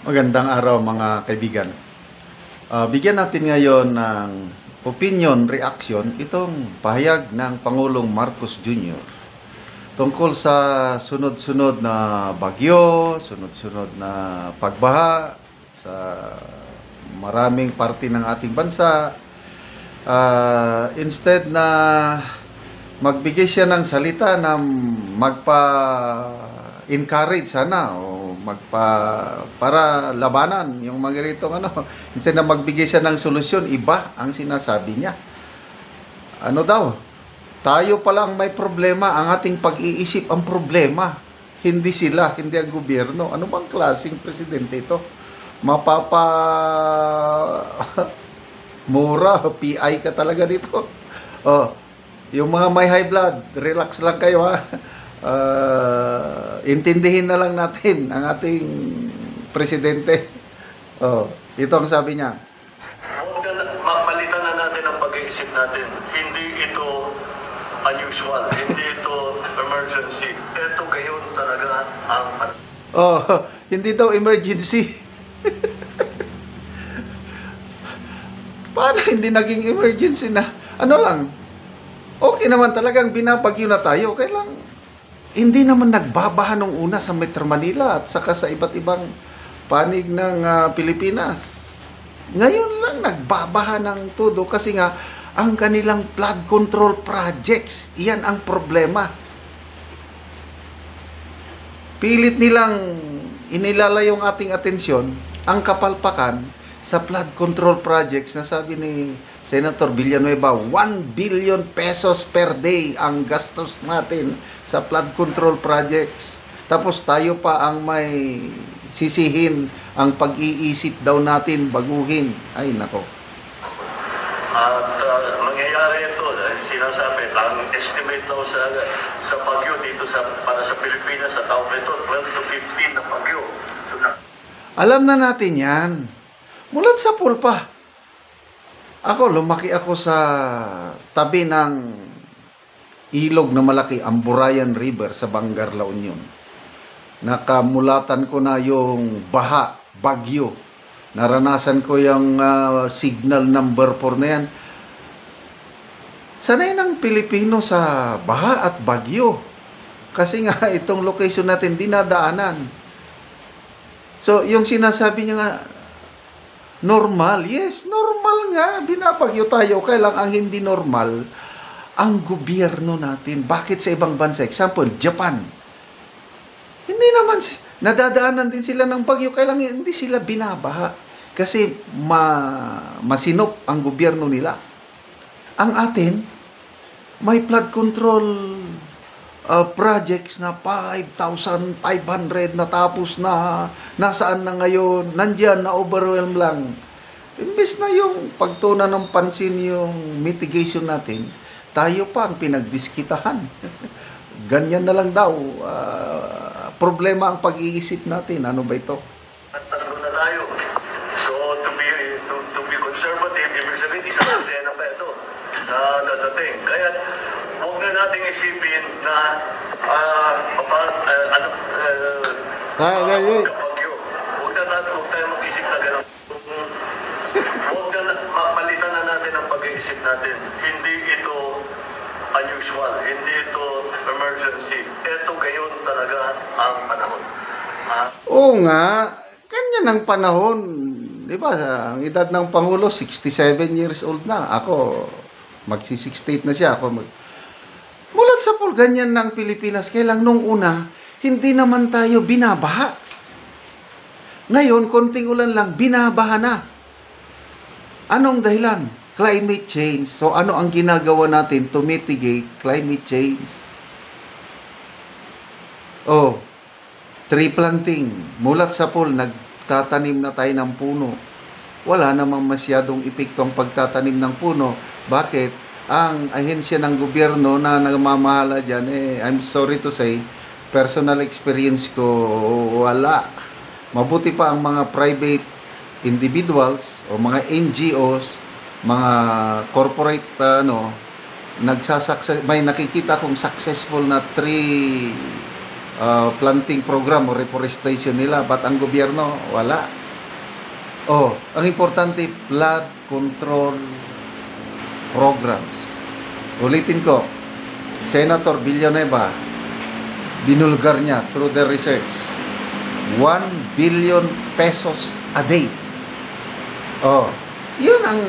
Magandang araw mga kaibigan. Bigyan natin ngayon ng opinion, reaction, itong pahayag ng Pangulong Marcos Jr. tungkol sa sunod-sunod na bagyo, sunod-sunod na pagbaha sa maraming parte ng ating bansa. Instead na magbigay siya ng salita na magpa-encourage sana o para labanan yung mga ganitong instead na magbigay siya ng solusyon, iba ang sinasabi niya. Ano daw? Tayo pala ang may problema, ang ating pag-iisip ang problema. Hindi sila, hindi ang gobyerno. Ano bang klaseng presidente ito? Mura, PI ka talaga dito. Yung mga may high blood, relax lang kayo ha. Intindihin na lang natin ang ating presidente. Ito ang sabi niya. Malitan na natin ang pag-iisip natin. Hindi ito unusual. Hindi ito emergency. Ito gayon talaga ang... Hindi daw emergency. Paano hindi naging emergency na? Ano lang? Okay naman talagang binabagyo na tayo. Kailang hindi naman nagbabaha nung una sa Metro Manila at saka sa iba't ibang panig ng Pilipinas. Ngayon lang nagbabaha ng todo kasi nga ang kanilang flood control projects, iyan ang problema. Pilit nilang inilala yung ating atensyon, ang kapalpakan sa flood control projects na sabi ni Senator Villanueva, 1 billion pesos per day ang gastos natin sa flood control projects. Tapos tayo pa ang may sisihin ang pag-iisip daw natin baguhin. Ay, nako. At mangyayari ito, sinasabi, ang estimate daw sa bagyo dito para sa Pilipinas sa taong ito, 12 to 15 na bagyo. Alam na natin yan. Mulat sa pulpa. Lumaki ako sa tabi ng ilog na malaki, ang Burayan River sa Bangar, La Union. Nakamulatan ko na yung baha, bagyo. Naranasan ko yung signal number 4 na yan. Sanay ng Pilipino sa baha at bagyo. Kasi nga itong location natin dinadaanan. So yung sinasabi niya nga, normal. Yes, normal nga. Binabagyo tayo. Kaya lang ang hindi normal, ang gobyerno natin. Bakit sa ibang bansa? Example, Japan. Hindi naman, nadadaanan din sila ng bagyo. Kaya lang hindi sila binabaha. Kasi masinop ang gobyerno nila. Ang atin, may flood control projects na 5,500 natapos na, nasaan na ngayon, nandyan, na overwhelm lang. Imbes na yung pagtunan ng pansin yung mitigation natin, tayo pa ang pinagdiskitahan. Ganyan na lang daw. Problema ang pag-iisip natin. Ano ba ito? At tatlo na tayo. So, to be conservative, ibig sabihin, isang eksena pa ito na dadating. Kaya, huwag na nating isipin na kapagyo. Huwag tayo mag-isip na gano'n. Malitan na natin ang pag-iisip natin. Hindi ito unusual. Hindi ito emergency. Ito gayon talaga ang panahon. Oo nga. Ganyan ang panahon. Di ba? Ang edad ng Pangulo, 67 years old na. Ako, magsi-68 na siya. Mulat sa pool, ganyan ng Pilipinas. Kailang nung una, hindi naman tayo binabaha. Ngayon, konting ulan lang, binabaha na. Anong dahilan? Climate change. So, ano ang ginagawa natin to mitigate climate change? Tree planting. Mulat sa pool, nagtatanim na tayo ng puno. Wala namang masyadong epekto ang pagtatanim ng puno. Bakit? Ang ahensya ng gobyerno na nagmamahala dyan, I'm sorry to say, personal experience ko, wala. Mabuti pa ang mga private individuals o mga NGOs, mga corporate, may nakikita kong successful na tree planting program o reforestation nila. But ang gobyerno, wala. Oh, ang importante, flood control programs. Ulitin ko, Senator Villanueva, binulgar niya through the research, 1 billion pesos a day. Oh, yun ang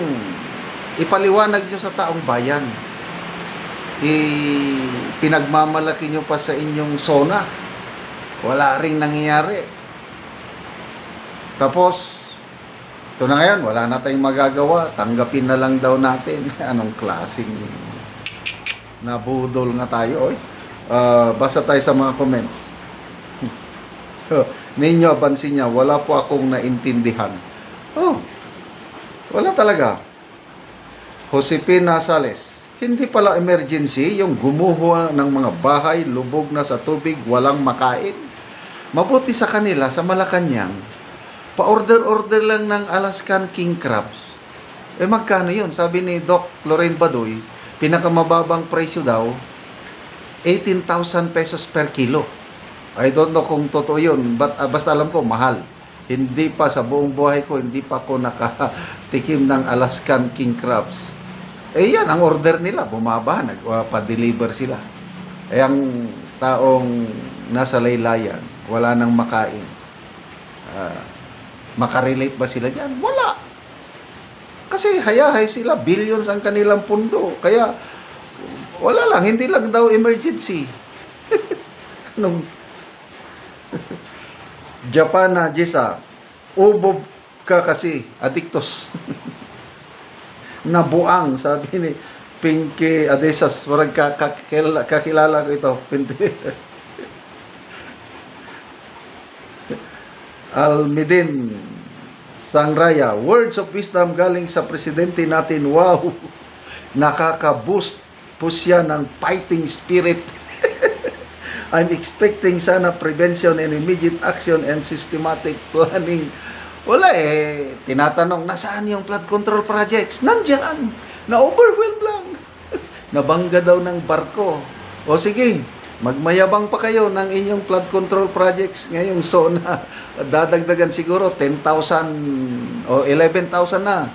ipaliwanag nyo sa taong bayan. Pinagmamalaki nyo pa sa inyong SONA. Wala ring nangyayari. Tapos, ito na ngayon, wala na tayong magagawa. Tanggapin na lang daw natin. Anong klaseng nabudol nga tayo, oy. Basta tayo sa mga comments. Ninyo, abansin niya, wala po akong naintindihan. Oh, wala talaga. Josepina Sales, hindi pala emergency yung gumuho ng mga bahay, lubog na sa tubig, walang makain. Mabuti sa kanila, sa Malacanang, pa-order-order lang ng Alaskan king crabs. Magkano yun? Sabi ni Doc Lorraine Badoy, pinakamababang presyo daw, 18,000 pesos per kilo. I don't know kung totoo yun, but basta alam ko, mahal. Hindi pa sa buong buhay ko, hindi pa ako nakatikim ng Alaskan king crabs. Yan, ang order nila, bumaba, nagpa-deliver sila. Ang taong nasa laylayan, wala nang makain. Makarelate ba sila dyan? Wala. Kasi hayahay sila, billions ang kanilang pundo. Kaya, wala lang, hindi lang daw emergency. Anong Japan na Jessa, ubob ka kasi, adiktos. Nabuang, sabi ni Pinky Adesas, warag kakilala ko ito. Almidin Sangraya, words of wisdom galing sa presidente natin. Wow, nakaka-boost po siya ng fighting spirit. I'm expecting sana prevention and immediate action and systematic planning. Wala tinatanong, nasaan yung flood control projects? Nandiyan, na-overwhelm lang. Nabangga daw ng barko. O sige, magmayabang pa kayo ng inyong flood control projects ngayong SONA. Dadagdagan siguro 10,000 o 11,000 na.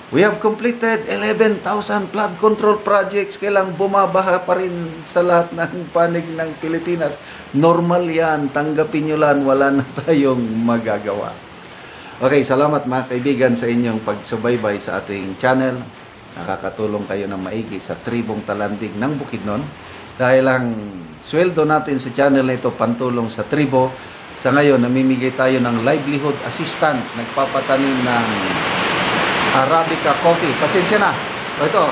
We have completed 11,000 flood control projects. Kailang bumabaha pa rin sa lahat ng panig ng Pilipinas. Normal yan. Tanggapin nyo lang. Wala na tayong magagawa. Okay, salamat mga kaibigan sa inyong pagsubaybay sa ating channel. Nakakatulong kayo ng maigi sa tribong talandig ng Bukidnon. Dahil ang sweldo natin sa channel na ito pantulong sa tribo. Sa ngayon, namimigay tayo ng livelihood assistance. Nagpapatanim ng Arabica coffee. Pasensya na. Ito,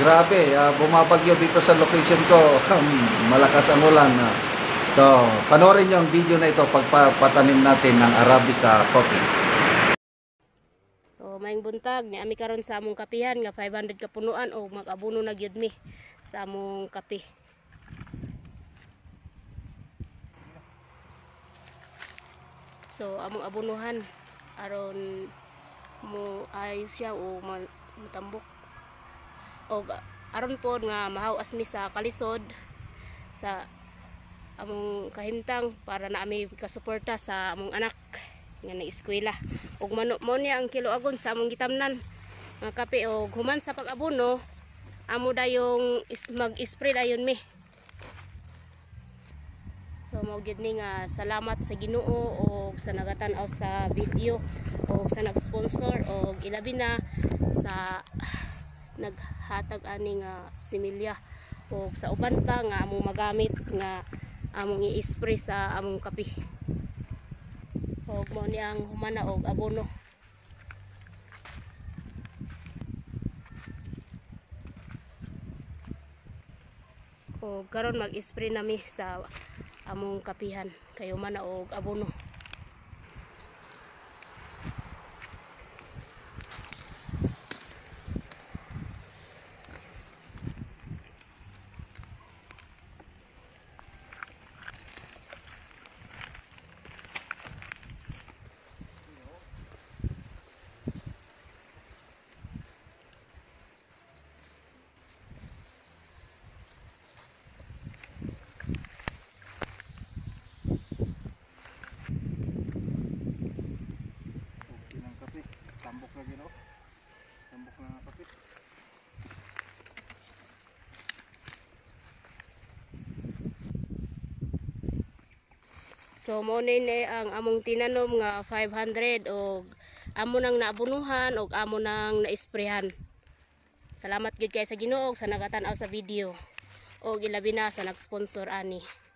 grabe. Bumabagyo dito sa location ko. Malakas ang ulan. So, panoorin nyo ang video na ito pagpapatanim natin ng Arabica coffee. So, maing buntag. Niami karon sa among kapihan nga 500 kapunuan o mag-abuno na gyud mi sa among kape. So, among abunuhan aron mo ayos siya o matambok o aron po nga mahawas mi sa kalisod sa among kahimtang para na ami kasuporta sa among anak nga na-eskwela ug mo niya ang kiloagon sa among gitamnan nga kape og human sa pag-abono amo dayong mag-spray dayon mi. So mao gid ni nga salamat sa Ginoo o sa nagatan-aw sa video o sa nag-sponsor o ilabi na sa naghatag ani nga similya o sa uban pa nga among magamit nga among i-spray sa among kape. O mo ni ang humana og abono. O karon mag-spray nami sa among kapihan kayo man og abono. Tambok lagi no. Tambok lang nga kapit. So mo ni ang among tinanom nga 500 og amo nang naabunuhan og amo nang naisprehan. Salamat gyud kay sa Ginoo sa nagatan-aw sa video og ilabi na sa nag-sponsor ani.